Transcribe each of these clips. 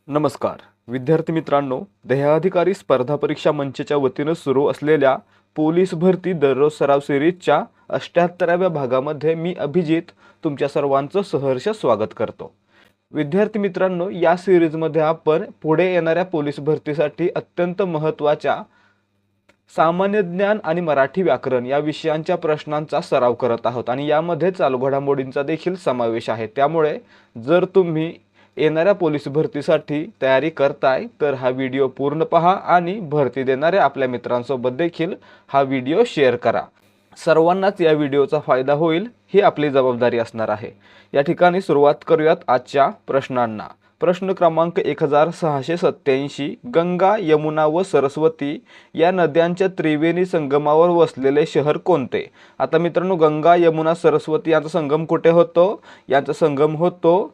नमस्कार विद्यार्थी मित्रांनो, ध्येयाधिकारी स्पर्धा परीक्षा मंचच्या वतीने सुरू असलेल्या पोलीस भरती दररोज सराव सिरीजच्या 78व्या भागामध्ये मी अभिजित तुमच्या सर्वांचं सहर्ष स्वागत करतो। विद्यार्थी मित्रांनो, या सिरीजमध्ये आपण पुढे येणाऱ्या पोलीस भरतीसाठी अत्यंत महत्त्वाच्या सामान्य ज्ञान आणि मराठी व्याकरण या विषयांच्या प्रश्नांचा सराव करत आहोत आणि यामध्ये चालू घडामोडींचा देखील समावेश आहे। त्यामुळे जर तुम्ही येणाऱ्या पोलीस भरतीसाठी तयारी करताय तर हा व्हिडिओ पूर्ण पहा आणि भरती देणाऱ्या आपल्या मित्रांसोबत देखील हा व्हिडिओ शेअर करा। सर्वांनाच या व्हिडिओचा फायदा होईल ही आपली जबाबदारी असणार आहे। या ठिकाणी सुरुवात करूयात आजच्या प्रश्नांना। प्रश्न क्रमांक 1687, गंगा, यमुना व सरस्वती या नद्यांच्या त्रिवेणी संगमावर वसलेले शहर कोणते? आता मित्रांनो, गंगा, यमुना, सरस्वती यांचा संगम कुठे होतो? यांचा संगम होतो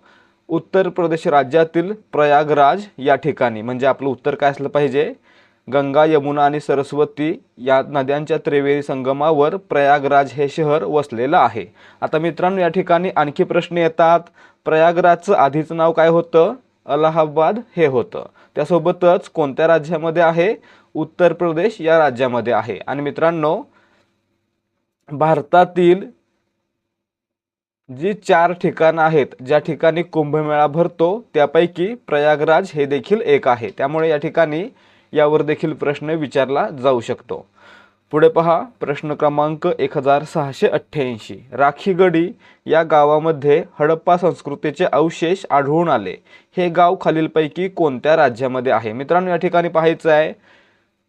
उत्तर प्रदेश राज्यातील प्रयागराज या ठिकाणी। म्हणजे आपलं उत्तर काय असलं पाहिजे? गंगा, यमुना आणि सरस्वती या नद्यांच्या त्रिवेणी संगमावर प्रयागराज हे शहर वसलेलं आहे। आता मित्रांनो, या ठिकाणी आणखी प्रश्न येतात। प्रयागराजचं आधीचं नाव काय होतं? अलाहाबाद हे होतं। त्यासोबतच कोणत्या राज्यामध्ये आहे? उत्तर प्रदेश या राज्यामध्ये आहे। आणि मित्रांनो, भारतातील जी 4 ठिकाणं आहेत ज्या ठिकाणी कुंभमेळा भरतो त्यापैकी प्रयागराज हे देखील एक आहे। त्यामुळे या ठिकाणी यावर देखील प्रश्न विचारला जाऊ शकतो। पुढे पहा, प्रश्न क्रमांक 1688, राखीगडी या गावामध्ये हडप्पा संस्कृतीचे अवशेष आढळून आले। हे गाव खालीलपैकी कोणत्या राज्यामध्ये आहे? मित्रांनो, या ठिकाणी पाहायचं आहे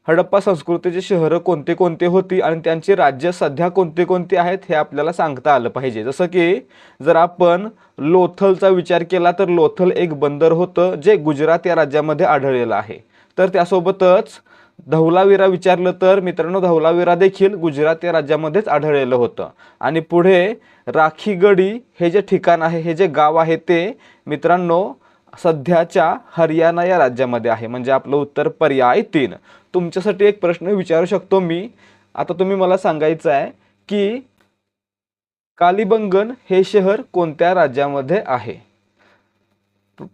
हडप्पा संस्कृतीचे शहर कोणते कोणते होती आणि त्यांची राज्य सध्या कोणते कोणते आहेत हे आपल्याला सांगता आलं पाहिजे। जसं की जर आपण लोथलचा विचार केला तर लोथल एक बंदर होतं जे गुजरात या राज्यामध्ये आढळलेलं आहे। तर त्यासोबतच धौलावीरा विचारलं तर मित्रांनो, धौलावीरा देखील गुजरात या राज्यामध्येच आढळलेलं होतं। आणि पुढे राखीगडी हे जे ठिकाण आहे, हे जे गाव आहे ते मित्रांनो सध्याच्या हरियाणा या राज्यामध्ये आहे। म्हणजे आपलं उत्तर पर्याय 3। तुमच्यासाठी एक प्रश्न विचारू शकतो मी। आता तुम्ही मला सांगायचं आहे की कालीबंगन हे शहर कोणत्या राज्यामध्ये आहे?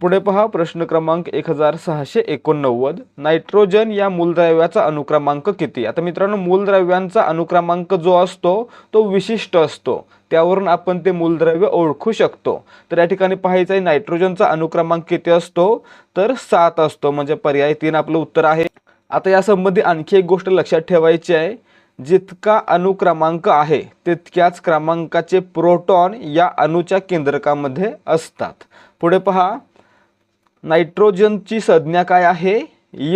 पुढे पहा, प्रश्न क्रमांक 1689, नायट्रोजन या मूलद्रव्याचा अनुक्रमांक किती? आता मित्रांनो, मूलद्रव्यांचा अनुक्रमांक जो असतो तो विशिष्ट असतो, त्यावरून आपण ते मूलद्रव्य ओळखू शकतो। तर या ठिकाणी पाहायचं आहे नायट्रोजनचा अनुक्रमांक किती असतो? तर 7 असतो। म्हणजे पर्याय 3 आपलं उत्तर आहे। आता यासंबंधी आणखी एक गोष्ट लक्षात ठेवायची आहे, जितका अनुक्रमांक आहे तितक्याच क्रमांकाचे प्रोटॉन या अणूच्या केंद्रकामध्ये असतात। पुढे पहा, नायट्रोजनची संज्ञा काय आहे?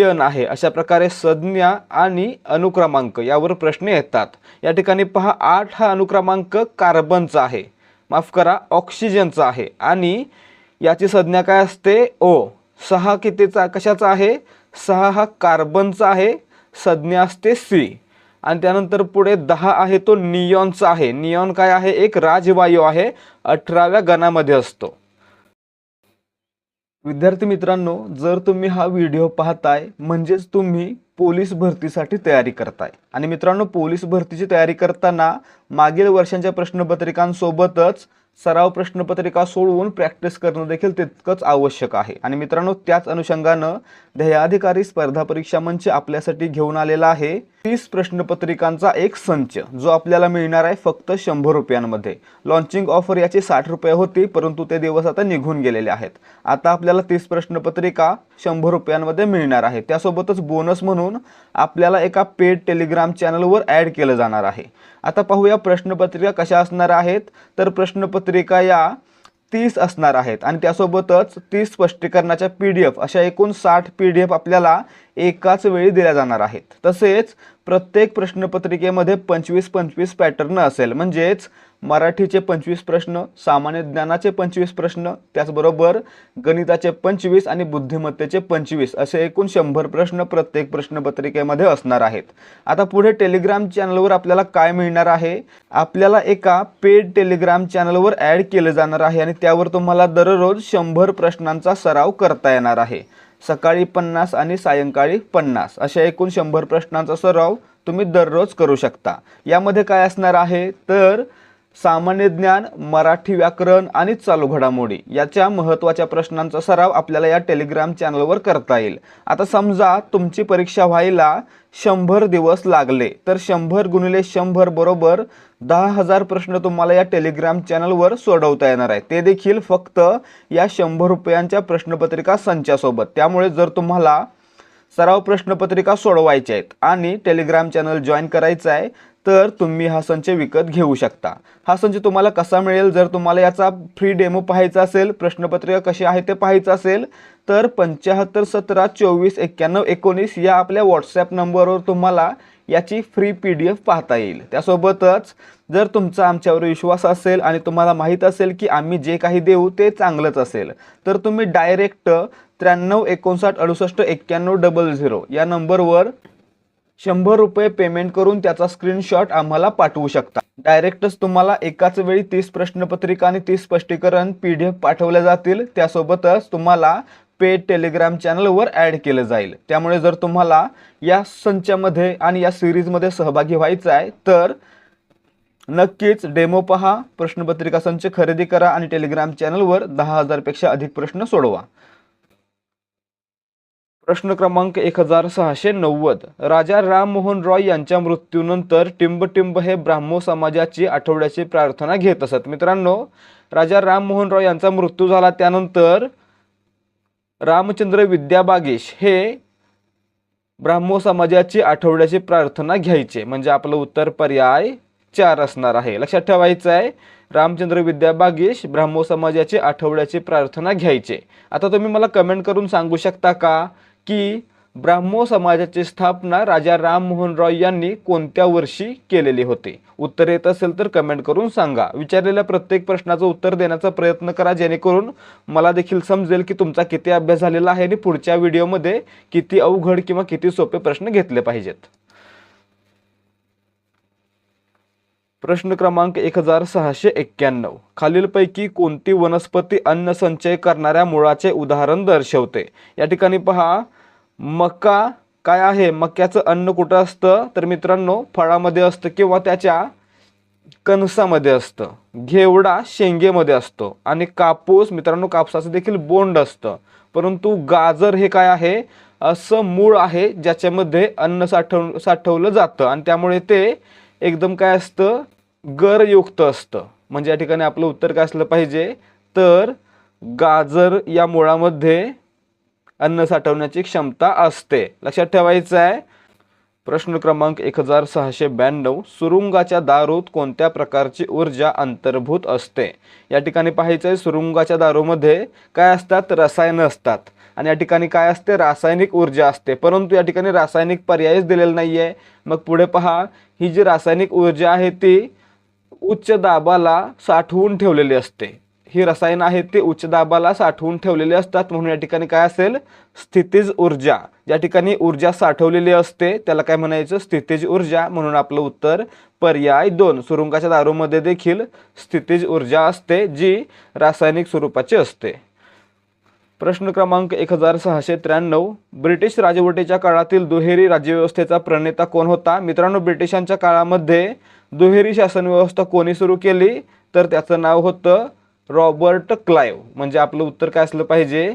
N आहे। अशा प्रकारे संज्ञा आणि अनुक्रमांक यावर प्रश्न येतात। या ठिकाणी पहा, 8 हा अनुक्रमांक कार्बनचा आहे, माफ करा ऑक्सिजनचा आहे। आणि याची संज्ञा काय असते? O। 6 कितीचा कशाचा आहे? 6 हा कार्बनचा आहे, संज्ञा असते C। आणि त्यानंतर पुढे 10 आहे तो निऑनचा आहे। निऑन काय आहे? एक राजवायू आहे, 18व्या गणामध्ये असतो। विद्यार्थी मित्रांनो, जर तुम्ही हा व्हिडिओ पाहताय म्हणजेच तुम्ही पोलीस भरतीसाठी तयारी करताय। आणि मित्रांनो, पोलीस भरतीची तयारी करताना मागील वर्षांच्या प्रश्नपत्रिकांसोबतच सराव प्रश्नपत्रिका सोडवून प्रॅक्टिस करणं देखील तितकंच आवश्यक आहे। आणि मित्रांनो, त्याच अनुषंगानं ध्येयाधिकारी स्पर्धा परीक्षा मंच आपल्यासाठी घेऊन आलेला आहे 30 प्रश्नपत्रिकांचा एक संच, जो आपल्याला मिळणार आहे फक्त 100 रुपयांमध्ये। लॉन्चिंग ऑफर याची 60 रुपये होती, परंतु ते दिवस आता निघून गेलेले आहेत। आता आपल्याला 30 प्रश्नपत्रिका 100 रुपयांमध्ये मिळणार आहे। त्यासोबतच बोनस म्हणून आपल्याला एका पेड टेलिग्राम चॅनलवर ॲड केलं जाणार आहे। आता पाहूया प्रश्नपत्रिका कशा असणार आहेत। तर प्रश्नपत्रिका या 30 असणार आहेत आणि त्यासोबतच 30 स्पष्टीकरणाच्या PDF अशा एकूण 60 PDF आपल्याला एकाच वेळी दिल्या जाणार आहेत। तसेच प्रत्येक प्रश्नपत्रिकेमध्ये 25-25 पॅटर्न असेल। म्हणजेच मराठीचे 25 प्रश्न, सामान्य ज्ञानाचे 25 प्रश्न, त्याचबरोबर गणिताचे 25 आणि बुद्धिमत्तेचे 25 असे एकूण 100 प्रश्न प्रत्येक प्रश्नपत्रिकेमध्ये असणार आहेत। आता पुढे टेलिग्राम चॅनलवर आपल्याला काय मिळणार आहे? आपल्याला एका पेड टेलिग्राम चॅनलवर ॲड केलं जाणार आहे आणि त्यावर तुम्हाला दररोज 100 प्रश्नांचा सराव करता येणार आहे। सकाळी 50 आणि सायंकाळी 50 अशा एकूण 100 प्रश्नांचा सराव तुम्ही दररोज करू शकता। यामध्ये काय असणार आहे? तर सामान्य ज्ञान, मराठी व्याकरण आणि चालू घडामोडी याच्या महत्त्वाच्या प्रश्नांचा सराव आपल्याला या टेलिग्राम चॅनलवर करता येईल। आता समजा तुमची परीक्षा व्हायला 100 दिवस लागले तर 100 गुणिले 100 बरोबर 10,000 प्रश्न तुम्हाला या टेलिग्राम चॅनलवर सोडवता येणार आहे, ते देखील फक्त या 100 रुपयांच्या प्रश्नपत्रिका संचासोबत। त्यामुळे जर तुम्हाला सराव प्रश्नपत्रिका सोडवायच्या आहेत आणि टेलिग्राम चॅनल जॉईन करायचं आहे तर तुम्ही हा संच विकत घेऊ शकता। हा संच तुम्हाला कसा मिळेल, जर तुम्हाला याचा फ्री डेमो पाहायचा असेल, प्रश्नपत्रिका कशी आहे ते पाहायचं असेल तर 75 17 24 91 19 या आपल्या व्हॉट्सॲप नंबरवर तुम्हाला याची फ्री PDF पाहता येईल। त्यासोबतच जर तुमचा आमच्यावर विश्वास असेल आणि तुम्हाला माहीत असेल की आम्ही जे काही देऊ ते चांगलंच असेल तर तुम्ही डायरेक्ट 93 59 68 91 00 या नंबरवर 100 रुपये पेमेंट करून त्याचा स्क्रीनशॉट आम्हाला पाठवू शकता। डायरेक्टच तुम्हाला एकाच वेळी 30 प्रश्नपत्रिका आणि 30 स्पष्टीकरण PDF पाठवले जातील। त्यासोबतच तुम्हाला पेड टेलिग्राम चॅनलवर ॲड केलं जाईल। त्यामुळे जर तुम्हाला या संचामध्ये आणि या सिरीजमध्ये सहभागी व्हायचं आहे तर नक्कीच डेमो पहा, प्रश्नपत्रिका संच खरेदी करा आणि टेलिग्राम चॅनलवर 10,000 पेक्षा अधिक प्रश्न सोडवा। प्रश्न क्रमांक 1690, राजा राममोहन रॉय यांच्या मृत्यूनंतर टिंब हे ब्राह्मो समाजाची आठवड्याची प्रार्थना घेत असत। मित्रांनो, राजा राममोहन रॉय यांचा मृत्यू झाला त्यानंतर रामचंद्र विद्याबागीश हे ब्राह्मो समाजाची आठवड्याची प्रार्थना घ्यायचे, म्हणजे आपलं उत्तर पर्याय 4 असणार आहे। लक्षात ठेवायचं आहे, रामचंद्र विद्याबागीश ब्राह्मो समाजाची आठवड्याची प्रार्थना घ्यायचे। आता तुम्ही मला कमेंट करून सांगू शकता का की ब्राह्मो समाजाची स्थापना राजा राममोहन रॉय यांनी कोणत्या वर्षी केलेली होती? उत्तर येत असेल तर कमेंट करून सांगा। विचारलेल्या प्रत्येक प्रश्नाचं उत्तर देण्याचा प्रयत्न करा, जेणेकरून मला देखील समजेल की तुमचा किती अभ्यास झालेला आहे आणि पुढच्या व्हिडिओमध्ये किती अवघड किंवा किती सोपे प्रश्न घेतले पाहिजेत। प्रश्न क्रमांक 1691, खालीलपैकी कोणती वनस्पती अन्न संचय करणाऱ्या मुळाचे उदाहरण दर्शवते? या ठिकाणी पहा, मका काय आहे? मक्याचं अन्न कुठं असतं? तर मित्रांनो फळामध्ये असतं किंवा त्याच्या कणसामध्ये असतं। घेवडा शेंगेमध्ये असतो आणि कापूस, मित्रांनो कापसाचं देखील बोंड असतं। परंतु गाजर हे काय आहे? असं मूळ आहे ज्याच्यामध्ये अन्न साठवलं जातं आणि त्यामुळे ते एकदम काय असतं? गरयुक्त असतं। म्हणजे या ठिकाणी आपलं उत्तर काय असलं पाहिजे? तर गाजर या मुळामध्ये अन्न साठवण्याची क्षमता असते। लक्षात ठेवायचं आहे। प्रश्न क्रमांक 1692, सुरुंगाच्या दारूत कोणत्या प्रकारची ऊर्जा अंतर्भूत असते? या ठिकाणी पाहायचं आहे, सुरुंगाच्या दारूमध्ये काय असतात? रसायनं असतात आणि या ठिकाणी काय असते? रासायनिक ऊर्जा असते। परंतु या ठिकाणी रासायनिक पर्यायच दिलेला नाहीये। मग पुढे पहा, ही जी रासायनिक ऊर्जा आहे ती उच्च दाबाला साठवून ठेवलेली असते। ही रसायन आहेत ते उच्च दाबाला साठवून ठेवलेले असतात, म्हणून या ठिकाणी काय असेल? स्थितीज ऊर्जा। या ठिकाणी ऊर्जा साठवलेली असते त्याला काय म्हणायचं? स्थितीज ऊर्जा। म्हणून आपलं उत्तर पर्याय 2, सुरुंगाच्या दारूमध्ये देखील स्थितीज ऊर्जा असते जी रासायनिक स्वरूपाची असते। प्रश्न क्रमांक 1693, ब्रिटिश राजवटीच्या काळातील दुहेरी राज्यव्यवस्थेचा प्रणेता कोण होता? मित्रांनो, ब्रिटिशांच्या काळामध्ये दुहेरी शासन व्यवस्था कोणी सुरू केली? तर त्याचं नाव होतं रॉबर्ट क्लाइव्ह। म्हणजे आपलं उत्तर काय असलं पाहिजे?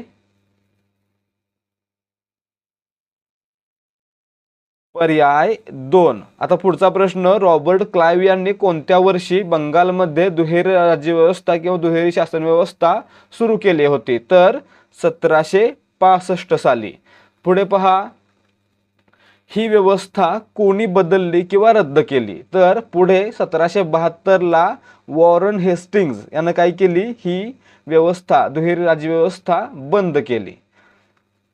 पर्याय 2। आता पुढचा प्रश्न, रॉबर्ट क्लाइव्ह यांनी कोणत्या वर्षी बंगालमध्ये दुहेरी राज्यव्यवस्था किंवा दुहेरी शासन व्यवस्था सुरू केली होती? तर 1765 साली। पुढे पहा, ही व्यवस्था कोणी बदलली किंवा रद्द केली? तर पुढे 1772 ला वॉरन हेस्टिंग्ज यानं काय केली? ही व्यवस्था, दुहेरी राज्यव्यवस्था बंद केली।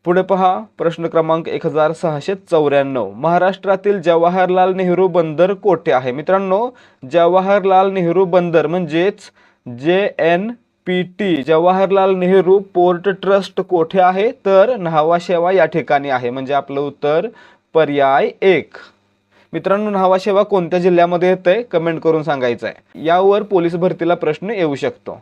पुढे पहा, प्रश्न क्रमांक 1694, महाराष्ट्रातील जवाहरलाल नेहरू बंदर कोठे आहे? मित्रांनो, जवाहरलाल नेहरू बंदर म्हणजेच JNPT, Jawaharlal Nehru port trust कोठे आहे? तर न्हावा शेवा या ठिकाणी आहे। म्हणजे आपलं उत्तर पर्याय 1। मित्रांनो, न्हावा शेवा कोणत्या जिल्ह्यामध्ये येते? कमेंट करून सांगायचं आहे। यावर पोलीस भरतीला प्रश्न येऊ शकतो।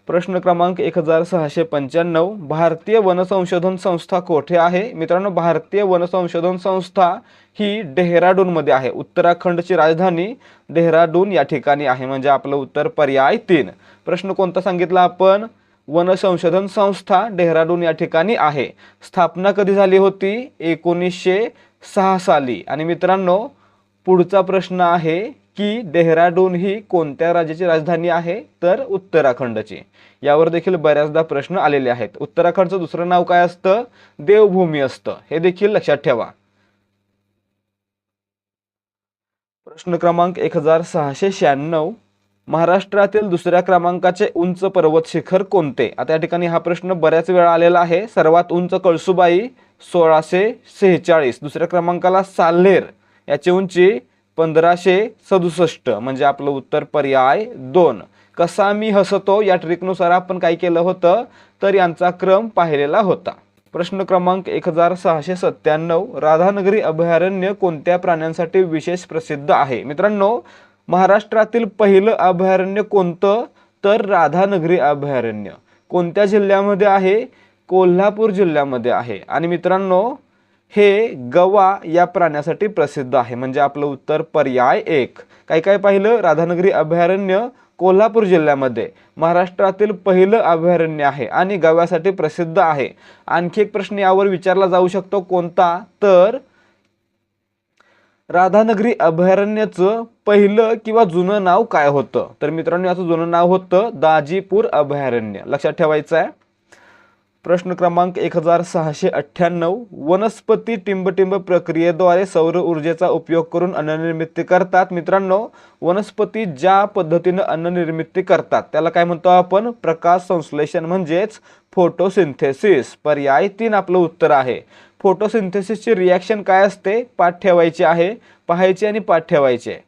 प्रश्न क्रमांक 1695, भारतीय वन संशोधन संस्था कोठे आहे? मित्रांनो, भारतीय वन संशोधन संस्था ही डेहराडूनमध्ये आहे. उत्तराखंडची राजधानी डेहराडून या ठिकाणी आहे, म्हणजे आपलं उत्तर पर्याय 3. प्रश्न कोणता सांगितला आपण? वन संशोधन संस्था डेहराडून या ठिकाणी आहे. स्थापना कधी झाली होती? 1906 साली. आणि मित्रांनो, पुढचा प्रश्न आहे की डेहराडून ही कोणत्या राज्याची राजधानी आहे? तर उत्तराखंडची. यावर देखील बऱ्याचदा प्रश्न आलेले आहेत. उत्तराखंडचं दुसरं नाव काय असतं? देवभूमी असतं. हे देखील लक्षात ठेवा. प्रश्न क्रमांक 1696, महाराष्ट्रातील दुसऱ्या क्रमांकाचे उंच पर्वत शिखर कोणते? आता या ठिकाणी हा प्रश्न बऱ्याच वेळा आलेला आहे. सर्वात उंच कळसुबाई 1646. दुसऱ्या क्रमांकाला साल्हेर, याची उंची 1567, म्हणजे आपलं उत्तर पर्याय 2. कसा मी हसतो या ट्रिकनुसार आपण काय केलं होतं? तर यांचा क्रम पाहिलेला होता. प्रश्न क्रमांक 1697, राधानगरी अभयारण्य कोणत्या प्राण्यांसाठी विशेष प्रसिद्ध आहे? मित्रांनो, महाराष्ट्रातील पहिलं अभयारण्य कोणतं? तर राधानगरी अभयारण्य. कोणत्या जिल्ह्यामध्ये आहे? कोल्हापूर जिल्ह्यामध्ये आहे. आणि मित्रांनो, हे गवा या प्राण्यासाठी प्रसिद्ध आहे, म्हणजे आपलं उत्तर पर्याय 1. काय काय पाहिलं? राधानगरी अभयारण्य कोल्हापूर जिल्ह्यामध्ये महाराष्ट्रातील पहिलं अभयारण्य आहे आणि गव्यासाठी प्रसिद्ध आहे. आणखी एक प्रश्न यावर विचारला जाऊ शकतो, कोणता? तर राधानगरी अभयारण्याचं पहिलं किंवा जुनं नाव काय होतं? तर मित्रांनो, याचं जुनं नाव होतं दाजीपूर अभयारण्य. लक्षात ठेवायचं आहे. प्रश्न क्रमांक 1698, वनस्पती टिंबटिंब प्रक्रियेद्वारे सौर ऊर्जेचा उपयोग करून अन्ननिर्मिती करतात. मित्रांनो, वनस्पती ज्या पद्धतीने अन्ननिर्मिती करतात त्याला काय म्हणतो आपण? प्रकाश संश्लेषण, म्हणजेच फोटोसिंथेसिस. पर्याय 3 आपलं उत्तर आहे. फोटोसिंथेसिसची रिॲक्शन काय असते? पाठ ठेवायची आहे, पाहायची आणि पाठ ठेवायचे.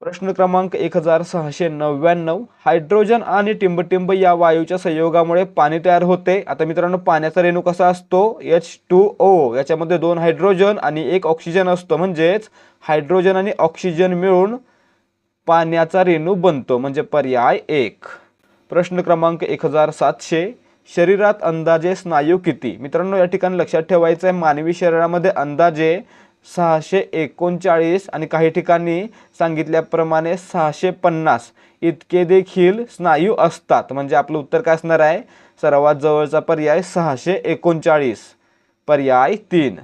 प्रश्न क्रमांक 1699, हायड्रोजन आणि टिंबटिंब या वायूच्या संयोगामुळे पाणी तयार होते. आता मित्रांनो, पाण्याचा रेणू कसा असतो? H2O. याच्यामध्ये 2 हायड्रोजन आणि 1 ऑक्सिजन असतो, म्हणजेच हायड्रोजन आणि ऑक्सिजन मिळून पाण्याचा रेणू बनतो, म्हणजे पर्याय 1. प्रश्न क्रमांक 1700, शरीरात अंदाजे स्नायू किती? मित्रांनो, या ठिकाणी लक्षात ठेवायचं आहे, मानवी शरीरामध्ये अंदाजे 639 आणि काही ठिकाणी सांगितल्याप्रमाणे 650 इतके देखील स्नायू असतात, म्हणजे आपलं उत्तर काय असणार आहे? सर्वात जवळचा पर्याय 639, पर्याय 3.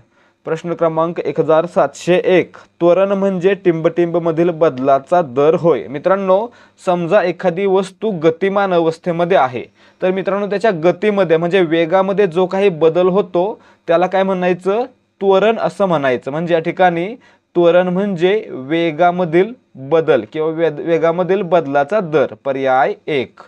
प्रश्न क्रमांक 1701, त्वरण म्हणजे टिंबटिंब मधील बदलाचा दर होय. मित्रांनो, समजा एखादी वस्तू गतिमान अवस्थेमध्ये आहे, तर मित्रांनो त्याच्या गतीमध्ये म्हणजे वेगामध्ये जो काही बदल होतो त्याला काय म्हणायचं? त्वरण असं म्हणायचं. म्हणजे या ठिकाणी त्वरण म्हणजे वेगामधील बदल किंवा वेगामधील बदलाचा दर, पर्याय 1.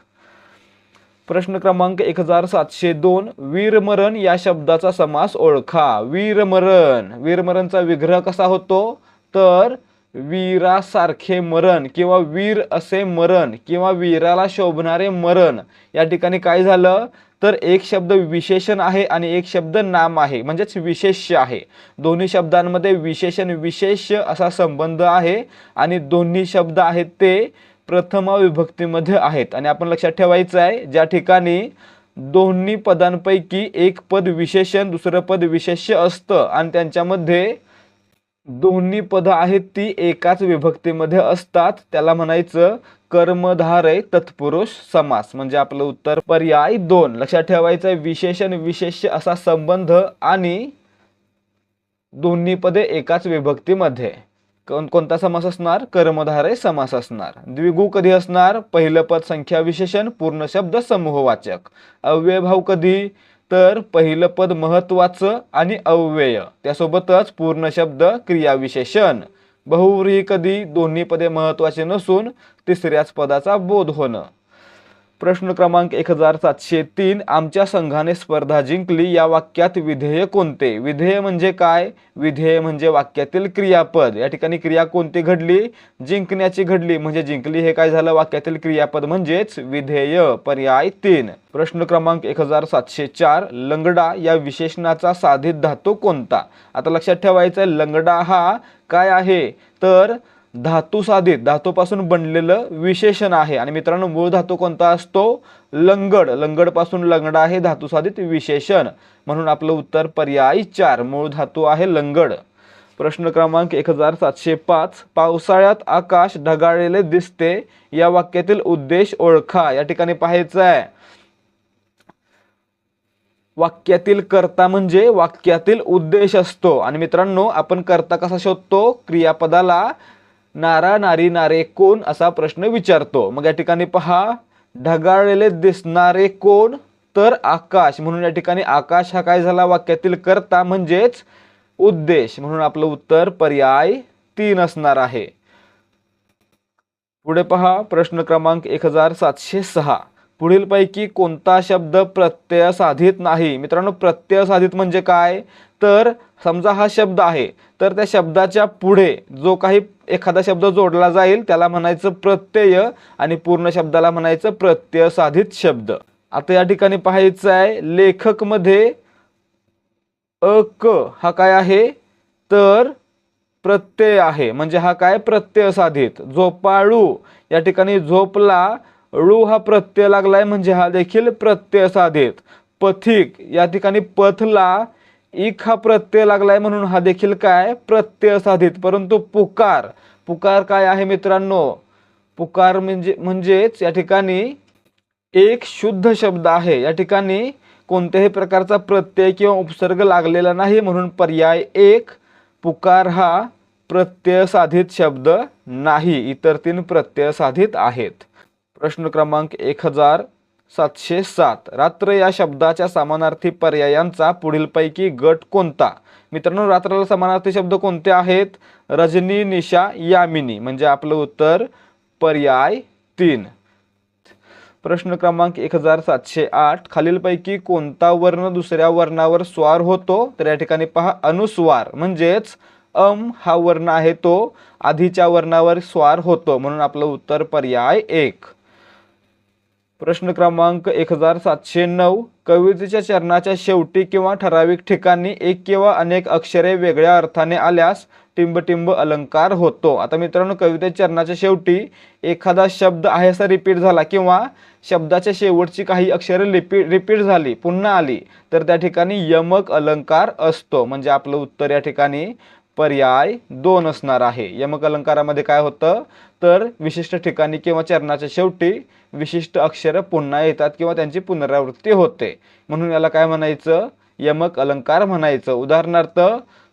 प्रश्न क्रमांक 1702, वीरमरण या शब्दाचा समास ओळखा. वीरमरण, वीरमरणचा विग्रह कसा होतो? तर वीरासारखे मरण किंवा वीर असे मरण किंवा वीराला शोभणारे मरण. या ठिकाणी काय झालं? तर एक शब्द विशेषण आहे आणि एक शब्द नाम आहे, म्हणजेच विशेष्य आहे. दोन्ही शब्दांमध्ये विशेषण विशेष्य असा संबंध आहे आणि दोन्ही शब्द आहेत ते प्रथमा विभक्तीमध्ये आहेत. आणि आपण लक्षात ठेवायचं आहे, ज्या ठिकाणी दोन्ही पदांपैकी एक पद विशेषण दुसरं पद विशेष्य असतं आणि त्यांच्यामध्ये दोन्ही पद आहेत ती एकाच विभक्तीमध्ये असतात, त्याला म्हणायचं कर्मधारय तत्पुरुष समास, म्हणजे आपलं उत्तर पर्याय 2. लक्षात ठेवायचं आहे, विशेषण विशेष्य असा संबंध आणि दोन्ही पदे एकाच विभक्तीमध्ये. कोणता समास असणार? कर्मधारय समास असणार. द्विगु कधी असणार? पहिलं पद संख्या विशेषण, पूर्ण शब्द समूहवाचक. अव्ययभाव कधी? तर पहिलं पद महत्वाचं आणि अव्यय, त्यासोबतच पूर्ण शब्द क्रियाविशेषण. बहुव्रीही कधी? दोन्ही पदे महत्वाचे नसून तिसऱ्याच पदाचा बोध होणं. प्रश्न क्रमांक 1703, आमच्या संघाने स्पर्धा जिंकली या वाक्यात विधेय कोणते? विधेय म्हणजे काय? विधेय म्हणजे वाक्यातील क्रियापद. या ठिकाणी क्रिया कोणती घडली? जिंकण्याची घडली, म्हणजे जिंकली हे काय झालं? वाक्यातील क्रियापद, म्हणजेच विधेय, पर्याय 3. प्रश्न क्रमांक 1704, लंगडा या विशेषणाचा साधित धातू कोणता? आता लक्षात ठेवायचं आहे, लंगडा हा काय आहे? तर धातू साधित धातूपासून बनलेलं विशेषण आहे. आणि मित्रांनो मूळ धातू कोणता असतो? लंगड. लंगड पासून लंगडा आहे धातू साधित विशेषण, म्हणून आपलं उत्तर पर्याय 4 मूळ धातू आहे लंगड. प्रश्न क्रमांक 1705 पावसाळ्यात आकाश ढगाळलेले दिसते या वाक्यातील उद्देश ओळखा. या ठिकाणी पाहायचं आहे वाक्यातील कर्ता म्हणजे वाक्यातील उद्देश असतो. आणि मित्रांनो आपण कर्ता कसा शोधतो? क्रियापदाला नारा नारी नारे कोण असा प्रश्न विचारतो. मग या ठिकाणी पहा ढगाळलेले दिसणारे कोण? तर आकाश, म्हणून या ठिकाणी आकाश हा काय झाला? वाक्यातील कर्ता म्हणजेच उद्देश, म्हणून आपलं उत्तर पर्याय 3 असणार आहे. पुढे पहा प्रश्न क्रमांक 1706 पुढीलपैकी कोणता शब्द प्रत्यय साधित नाही? मित्रांनो प्रत्यय साधित म्हणजे काय? तर समजा हा शब्द आहे तर त्या शब्दाच्या पुढे जो काही एखादा शब्द जोडला जाईल त्याला म्हणायचं प्रत्यय आणि पूर्ण शब्दाला म्हणायचं प्रत्यय साधित शब्द. आता या ठिकाणी पाहायचं आहे लेखक मध्ये अक हा काय आहे? तर प्रत्यय आहे, म्हणजे हा काय? प्रत्यय साधित. झोपाळू या ठिकाणी झोपला, ळू हा प्रत्यय लागलाय म्हणजे हा देखील प्रत्यय साधित. पथिक या ठिकाणी पथला इक हा प्रत्यय लागलाय म्हणून हा देखील काय? प्रत्यय साधित. परंतु पुकार, पुकार काय आहे मित्रांनो? पुकार म्हणजेच या ठिकाणी एक शुद्ध शब्द आहे. या ठिकाणी कोणत्याही प्रकारचा प्रत्यय किंवा उपसर्ग लागलेला नाही, म्हणून पर्याय 1 पुकार हा प्रत्यय साधित शब्द नाही. इतर 3 प्रत्यय साधित आहेत. प्रश्न क्रमांक 1707 रात्र या शब्दाच्या समानार्थी पर्यायांचा पुढीलपैकी गट कोणता? मित्रांनो रात्राला समानार्थी शब्द कोणते आहेत? रजनी, निशा, यामिनी, म्हणजे आपलं उत्तर पर्याय 3. प्रश्न क्रमांक 1708 खालीलपैकी कोणता वर्ण दुसऱ्या वर्णावर स्वार होतो? तर या ठिकाणी पहा अनुस्वार, म्हणजेच हा वर्ण आहे तो आधीच्या वर्णावर स्वार होतो, म्हणून आपलं उत्तर पर्याय 1. प्रश्न क्रमांक 1709 कवितेच्या चरणाच्या शेवटी किंवा ठराविक ठिकाणी एक किंवा अनेक अक्षरे वेगळ्या अर्थाने आल्यास टिंबटिंब अलंकार होतो. आता मित्रांनो कवितेच्या चरणाच्या शेवटी एखादा शब्द आहे असा रिपीट झाला किंवा शब्दाच्या शेवटची काही अक्षरे रिपीट झाली, पुन्हा आली, तर त्या ठिकाणी यमक अलंकार असतो, म्हणजे आपलं उत्तर या ठिकाणी पर्याय 2 असणार आहे. यमक अलंकारामध्ये काय होतं? तर विशिष्ट ठिकाणी किंवा चरणाच्या शेवटी विशिष्ट अक्षर पुन्हा येतात किंवा त्यांची पुनरावृत्ती होते, म्हणून याला काय म्हणायचं? यमक अलंकार म्हणायचं. उदाहरणार्थ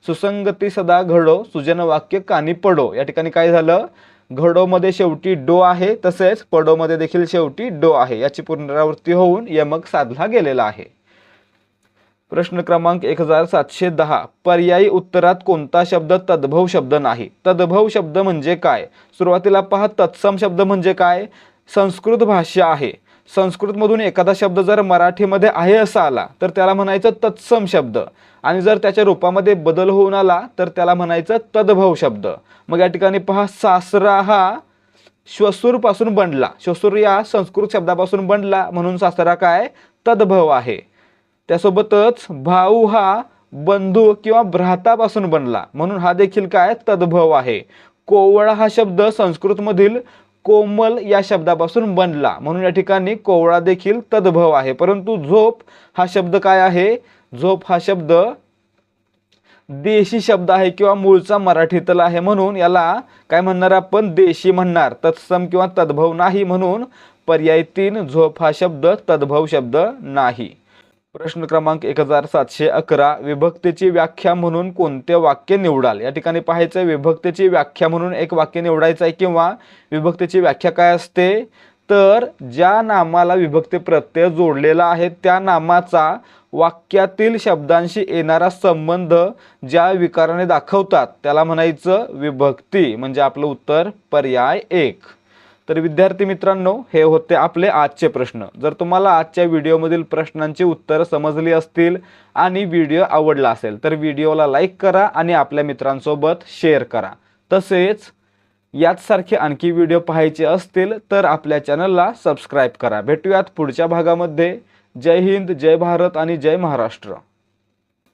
सुसंगती सदा घडो सुजन वाक्य कानी पडो. या ठिकाणी काय झालं? घडो मध्ये शेवटी डो आहे, तसेच पडो मध्ये देखील शेवटी डो आहे, याची पुनरावृत्ती होऊन यमक साधला गेलेला आहे. प्रश्न क्रमांक 1710 पर्यायी उत्तरात कोणता शब्द तद्भव शब्द नाही? तद्भव शब्द म्हणजे काय? सुरुवातीला पहा तत्सम शब्द म्हणजे काय? संस्कृत भाषा आहे, संस्कृतमधून एखादा शब्द जर मराठीमध्ये आहे असा आला तर त्याला म्हणायचं तत्सम शब्द, आणि जर त्याच्या रूपामध्ये बदल होऊन आला तर त्याला म्हणायचं तद्भव शब्द. मग या ठिकाणी पहा सासरा हा श्वसूर पासून बनला, श्वसूर या संस्कृत शब्दापासून बनला म्हणून सासरा काय? तद्भव आहे. त्यासोबतच भाऊ हा बंधू किंवा भ्रातापासून बनला म्हणून हा देखील काय? तद्भव आहे. कोवळा हा शब्द संस्कृतमधील कोमल या शब्दापासून बनला म्हणून या ठिकाणी कोवळा देखील तद्भव आहे. परंतु झोप हा शब्द काय आहे? झोप हा शब्द देशी शब्द आहे किंवा मूळचा मराठीतला आहे, म्हणून याला काय म्हणणार आपण? देशी म्हणणार, तत्सम किंवा तद्भव नाही, म्हणून पर्याय 3 झोप हा शब्द तद्भव शब्द नाही. प्रश्न क्रमांक 1711 विभक्तीची व्याख्या म्हणून कोणते वाक्य निवडाल? या ठिकाणी पाहायचं विभक्तीची व्याख्या म्हणून एक वाक्य निवडायचं आहे, किंवा विभक्तीची व्याख्या काय असते? तर ज्या नामाला विभक्ती प्रत्यय जोडलेला आहे त्या नामाचा वाक्यातील शब्दांशी येणारा संबंध ज्या विकाराने दाखवतात त्याला म्हणायचं विभक्ती, म्हणजे आपलं उत्तर पर्याय 1. तर विद्यार्थी मित्रांनो हे होते आपले आजचे प्रश्न. जर तुम्हाला आजच्या व्हिडिओमधील प्रश्नांची उत्तरं समजली असतील आणि व्हिडिओ आवडला असेल तर व्हिडिओला लाईक करा आणि आपल्या मित्रांसोबत शेअर करा. तसेच याचसारखे आणखी व्हिडिओ पाहायचे असतील तर आपल्या चॅनलला सबस्क्राईब करा. भेटूयात पुढच्या भागामध्ये. जय हिंद, जय भारत आणि जय महाराष्ट्र.